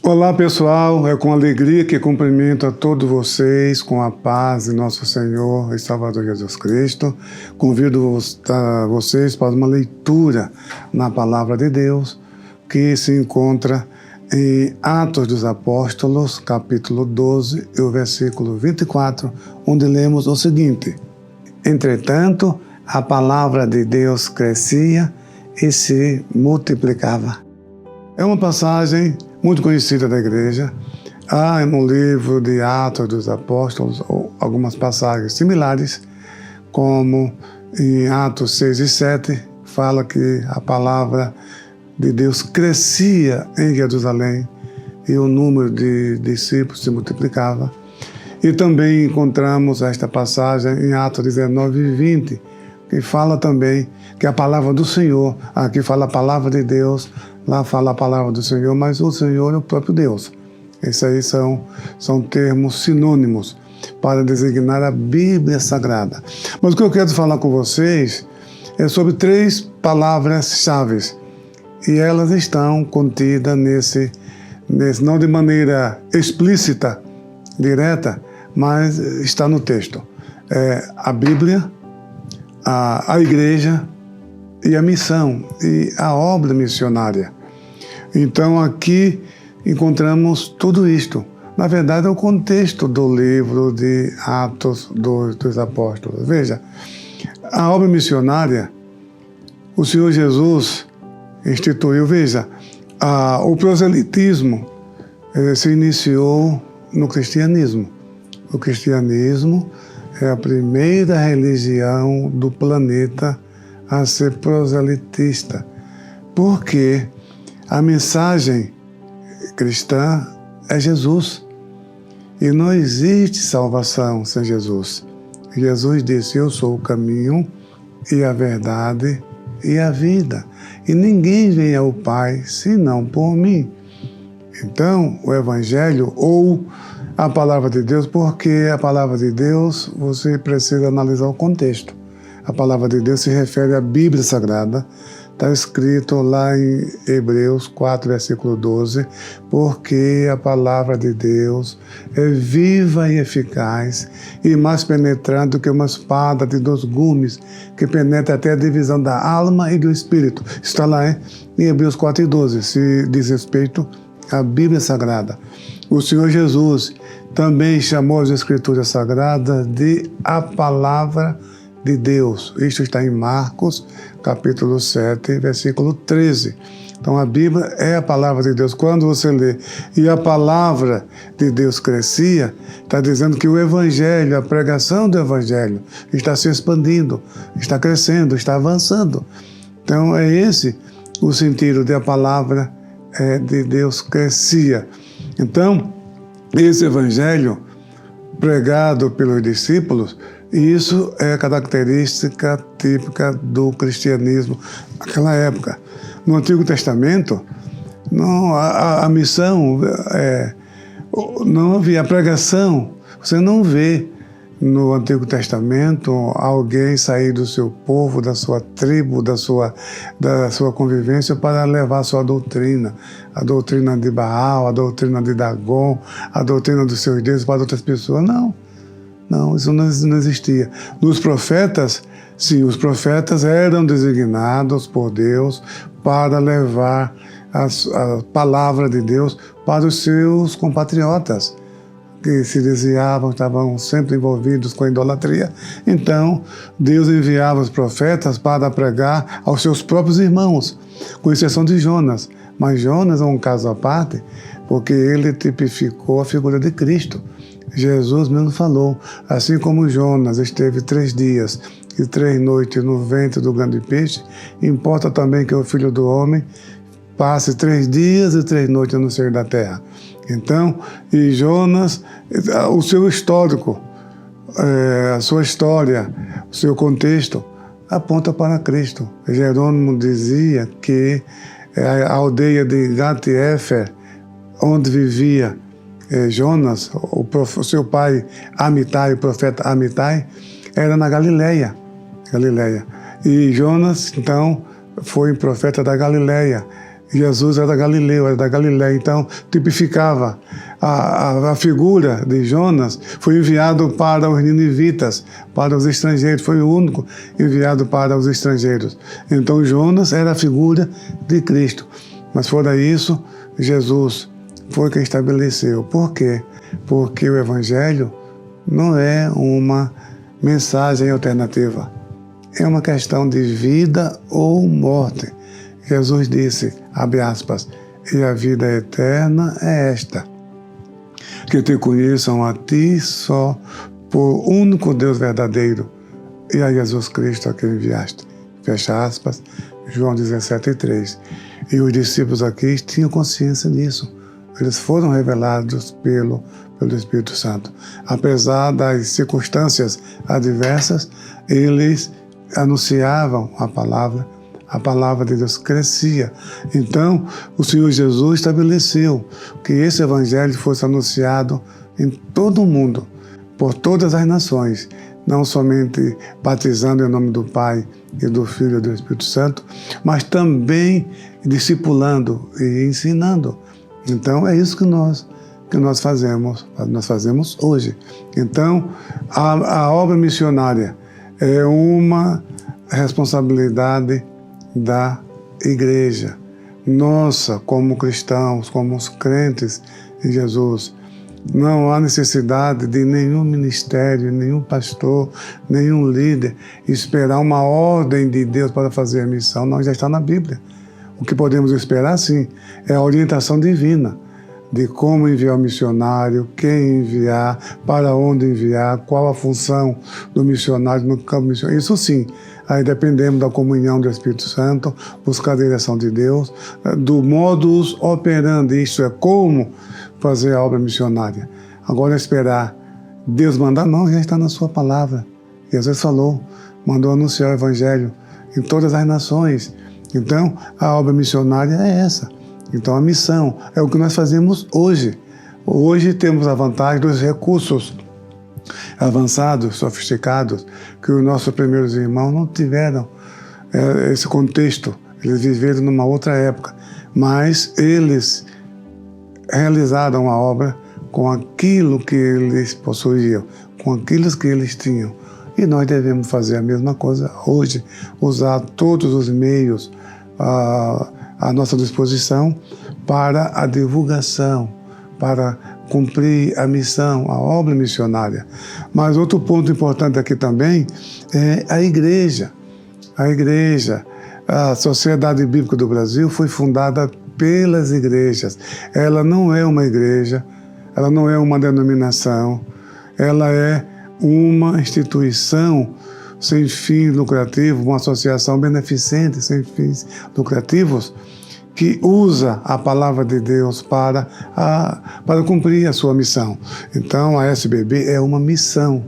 Olá pessoal, é com alegria que cumprimento a todos vocês com a paz de nosso Senhor e Salvador Jesus Cristo. Convido vocês para uma leitura na Palavra de Deus que se encontra em Atos dos Apóstolos, capítulo 12 e o versículo 24, onde lemos o seguinte: Entretanto, a palavra de Deus crescia e se multiplicava. É uma passagem muito conhecida da igreja. Há no livro de Atos dos Apóstolos algumas passagens similares, como em Atos 6 e 7, fala que a palavra de Deus crescia em Jerusalém e o número de discípulos se multiplicava. E também encontramos esta passagem em Atos 19 e 20, que fala também que a palavra do Senhor, aqui fala a palavra de Deus, lá fala a palavra do Senhor, mas o Senhor é o próprio Deus. Esses aí são termos sinônimos para designar a Bíblia Sagrada. Mas o que eu quero falar com vocês é sobre 3 palavras-chave, e elas estão contidas nesse, não de maneira explícita, direta, mas está no texto. A Bíblia, a igreja e a missão e a obra missionária. Então aqui encontramos tudo isto. Na verdade é o contexto do livro de Atos dos Apóstolos. Veja, a obra missionária, o Senhor Jesus instituiu. Veja, o proselitismo se iniciou no cristianismo. O cristianismo é a primeira religião do planeta a ser proselitista, porque a mensagem cristã é Jesus, e não existe salvação sem Jesus. Jesus disse: eu sou o caminho e a verdade e a vida, e ninguém vem ao Pai senão por mim. Então, o Evangelho ou a Palavra de Deus, porque a Palavra de Deus, você precisa analisar o contexto. A Palavra de Deus se refere à Bíblia Sagrada. Está escrito lá em Hebreus 4, versículo 12, porque a Palavra de Deus é viva e eficaz e mais penetrante do que uma espada de 2 gumes, que penetra até a divisão da alma e do espírito. Está lá em Hebreus 4 e 12, se diz respeito à Bíblia Sagrada. O Senhor Jesus também chamou as Escrituras Sagradas de a Palavra de Deus. Isto está em Marcos, capítulo 7, versículo 13. Então a Bíblia é a palavra de Deus. Quando você lê e a palavra de Deus crescia, está dizendo que o Evangelho, a pregação do Evangelho está se expandindo, está crescendo, está avançando. Então é esse o sentido de a palavra de Deus crescia. Então, esse Evangelho pregado pelos discípulos, isso é característica típica do cristianismo naquela época. No Antigo Testamento, não, a missão, não havia a pregação. Você não vê no Antigo Testamento alguém sair do seu povo, da sua tribo, da sua convivência para levar a sua doutrina. A doutrina de Baal, a doutrina de Dagon, a doutrina dos seus deuses para outras pessoas. Não, isso não existia. Nos profetas, sim, os profetas eram designados por Deus para levar a palavra de Deus para os seus compatriotas, que se desviavam, estavam sempre envolvidos com a idolatria. Então, Deus enviava os profetas para pregar aos seus próprios irmãos, com exceção de Jonas. Mas Jonas é um caso à parte, porque ele tipificou a figura de Cristo. Jesus mesmo falou, assim como Jonas esteve 3 dias e 3 noites no ventre do grande peixe, importa também que o Filho do Homem passe 3 dias e 3 noites no seio da terra. Então, e Jonas, o seu histórico, a sua história, o seu contexto, aponta para Cristo. Jerônimo dizia que a aldeia de Gat-Hefer, onde vivia Jonas, o seu pai Amitai, o profeta Amitai, era na Galileia. E Jonas, então, foi profeta da Galileia. Jesus era galileu, era da Galileia, então tipificava a figura de Jonas. Foi enviado para os ninivitas, para os estrangeiros, foi o único enviado para os estrangeiros. Então Jonas era a figura de Cristo. Mas fora isso, Jesus foi quem estabeleceu. Por quê? Porque o Evangelho não é uma mensagem alternativa. É uma questão de vida ou morte. Jesus disse, abre aspas, e a vida eterna é esta, que te conheçam a ti só por único Deus verdadeiro e a Jesus Cristo a quem enviaste. Fecha aspas, João 17:3. E os discípulos aqui tinham consciência disso. Eles foram revelados pelo Espírito Santo. Apesar das circunstâncias adversas, eles anunciavam a palavra de Deus crescia. Então, o Senhor Jesus estabeleceu que esse Evangelho fosse anunciado em todo o mundo, por todas as nações, não somente batizando em nome do Pai e do Filho e do Espírito Santo, mas também discipulando e ensinando. Então, é isso que nós fazemos hoje. Então, a obra missionária é uma responsabilidade da igreja. Nossa, como cristãos, como os crentes em Jesus, não há necessidade de nenhum ministério, nenhum pastor, nenhum líder esperar uma ordem de Deus para fazer a missão. Não, já está na Bíblia. O que podemos esperar, sim, é a orientação divina de como enviar o missionário, quem enviar, para onde enviar, qual a função do missionário no campo missionário. Isso sim, aí dependemos da comunhão do Espírito Santo, buscar a direção de Deus, do modus operandi, isso é como fazer a obra missionária. Agora esperar Deus mandar, não, já está na sua palavra. Jesus falou, mandou anunciar o Evangelho em todas as nações. Então, a obra missionária é essa. Então, a missão é o que nós fazemos hoje. Hoje temos a vantagem dos recursos avançados, sofisticados, que os nossos primeiros irmãos não tiveram esse contexto. Eles viveram numa outra época, mas eles realizaram a obra com aquilo que eles possuíam, com aquilo que eles tinham. E nós devemos fazer a mesma coisa hoje, usar todos os meios à nossa disposição para a divulgação, para cumprir a missão, a obra missionária. Mas outro ponto importante aqui também é a igreja. A igreja, a Sociedade Bíblica do Brasil foi fundada pelas igrejas. Ela não é uma igreja, ela não é uma denominação, ela é uma instituição sem fins lucrativos, uma associação beneficente sem fins lucrativos, que usa a palavra de Deus para cumprir a sua missão. Então, a SBB é uma missão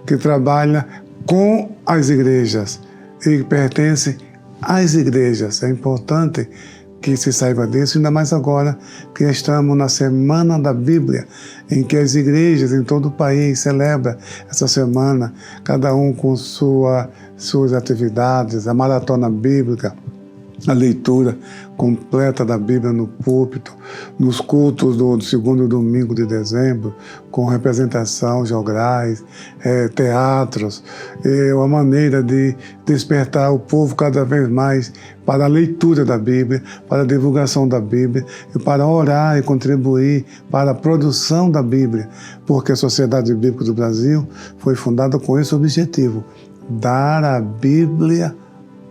que trabalha com as igrejas e pertence às igrejas. É importante que se saiba disso, ainda mais agora que estamos na Semana da Bíblia, em que as igrejas em todo o país celebram essa semana, cada um com suas atividades, a maratona bíblica, a leitura completa da Bíblia no púlpito, nos cultos do segundo domingo de dezembro, com representação, jograis, teatros, uma maneira de despertar o povo cada vez mais para a leitura da Bíblia, para a divulgação da Bíblia e para orar e contribuir para a produção da Bíblia, porque a Sociedade Bíblica do Brasil foi fundada com esse objetivo, dar a Bíblia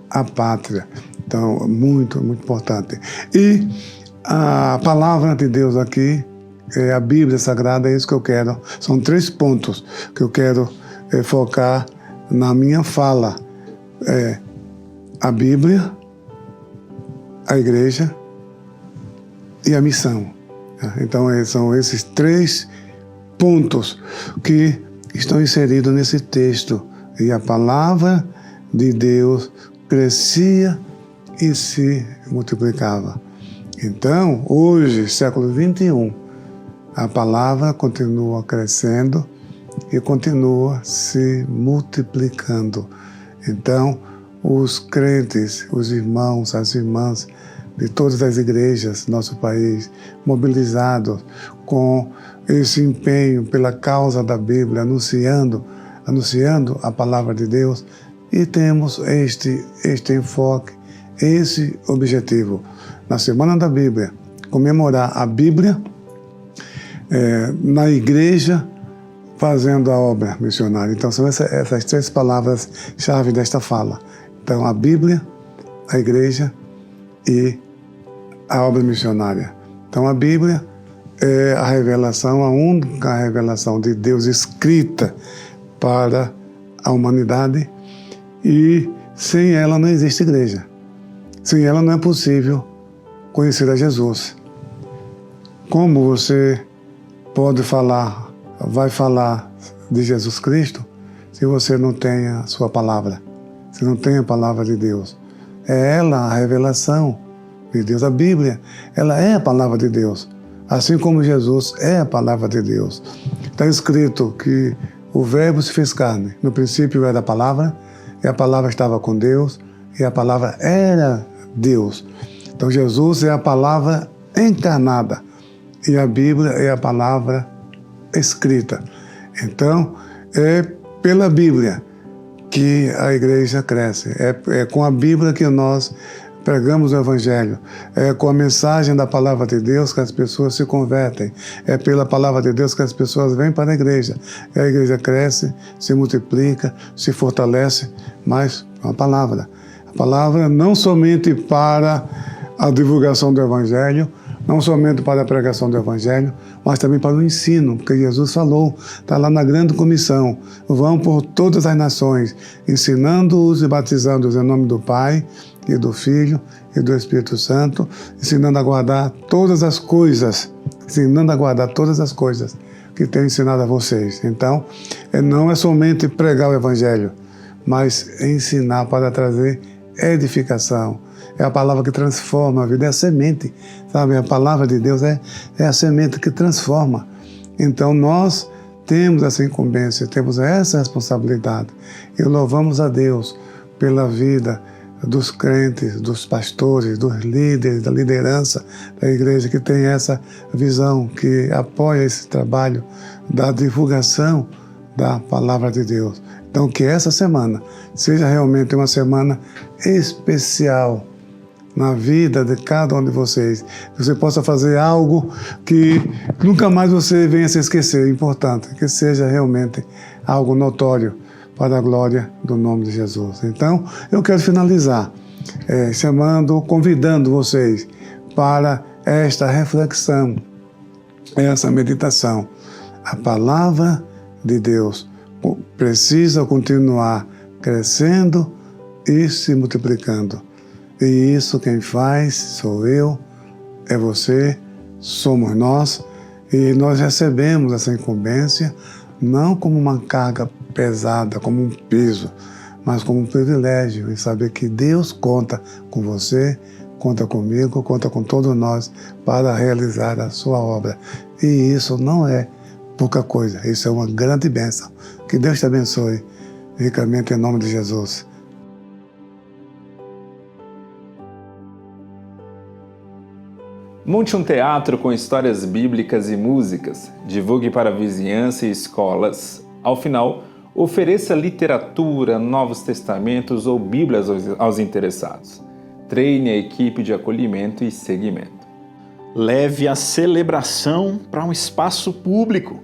à pátria. Então, muito, muito importante. E a palavra de Deus aqui, a Bíblia Sagrada, é isso que eu quero. São 3 pontos que eu quero focar na minha fala. A Bíblia, a igreja e a missão. Então, são esses 3 pontos que estão inseridos nesse texto. E a palavra de Deus crescia e se multiplicava. Então, hoje, século 21, a palavra continua crescendo e continua se multiplicando. Então, os crentes, os irmãos, as irmãs, de todas as igrejas do nosso país, mobilizados com esse empenho pela causa da Bíblia, anunciando a palavra de Deus, e temos este enfoque, esse objetivo. Na Semana da Bíblia, comemorar a Bíblia na igreja, fazendo a obra missionária. Então, são essas 3 palavras-chave desta fala. Então, a Bíblia, a igreja e a obra missionária. Então, a Bíblia é a revelação, a única revelação de Deus escrita para a humanidade, e sem ela não existe igreja. Sem ela não é possível conhecer a Jesus. Como você vai falar de Jesus Cristo se você não tem a sua palavra, se não tem a palavra de Deus? É ela a revelação de Deus. A Bíblia, ela é a palavra de Deus, assim como Jesus é a palavra de Deus. Está escrito que o Verbo se fez carne. No princípio era a palavra, e a palavra estava com Deus, e a palavra era Deus. Então Jesus é a palavra encarnada, e a Bíblia é a palavra escrita. Então, é pela Bíblia que a igreja cresce. É com a Bíblia que nós pregamos o Evangelho. É com a mensagem da palavra de Deus que as pessoas se convertem. É pela palavra de Deus que as pessoas vêm para a igreja. E a igreja cresce, se multiplica, se fortalece, mas com a palavra. A palavra não somente para a divulgação do Evangelho, não somente para a pregação do Evangelho, mas também para o ensino, porque Jesus falou, está lá na grande comissão: vão por todas as nações, ensinando-os e batizando-os em nome do Pai, e do Filho, e do Espírito Santo, ensinando a guardar todas as coisas, que tenho ensinado a vocês. Então, não é somente pregar o Evangelho, mas ensinar para trazer edificação. É a palavra que transforma a vida, é a semente, sabe? A palavra de Deus é a semente que transforma. Então nós temos essa incumbência, temos essa responsabilidade. E louvamos a Deus pela vida dos crentes, dos pastores, dos líderes, da liderança da igreja, que tem essa visão, que apoia esse trabalho da divulgação da palavra de Deus. Então, que essa semana seja realmente uma semana especial na vida de cada um de vocês. Que você possa fazer algo que nunca mais você venha se esquecer. É importante que seja realmente algo notório para a glória do nome de Jesus. Então, eu quero finalizar convidando vocês para esta reflexão, essa meditação. A palavra de Deus precisa continuar crescendo e se multiplicando. E isso quem faz sou eu, é você, somos nós, e nós recebemos essa incumbência não como uma carga pesada, como um peso, mas como um privilégio em saber que Deus conta com você, conta comigo, conta com todos nós para realizar a sua obra. E isso não é pouca coisa, isso é uma grande bênção. Que Deus te abençoe ricamente em nome de Jesus. Monte um teatro com histórias bíblicas e músicas. Divulgue para a vizinhança e escolas. Ao final, ofereça literatura, Novos Testamentos ou Bíblias aos interessados. Treine a equipe de acolhimento e seguimento. Leve a celebração para um espaço público.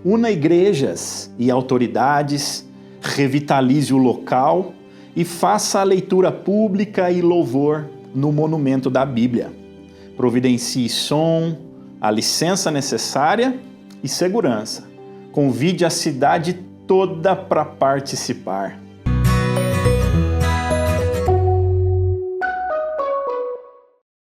Una igrejas e autoridades, revitalize o local e faça a leitura pública e louvor no monumento da Bíblia. Providencie som, a licença necessária e segurança. Convide a cidade toda para participar.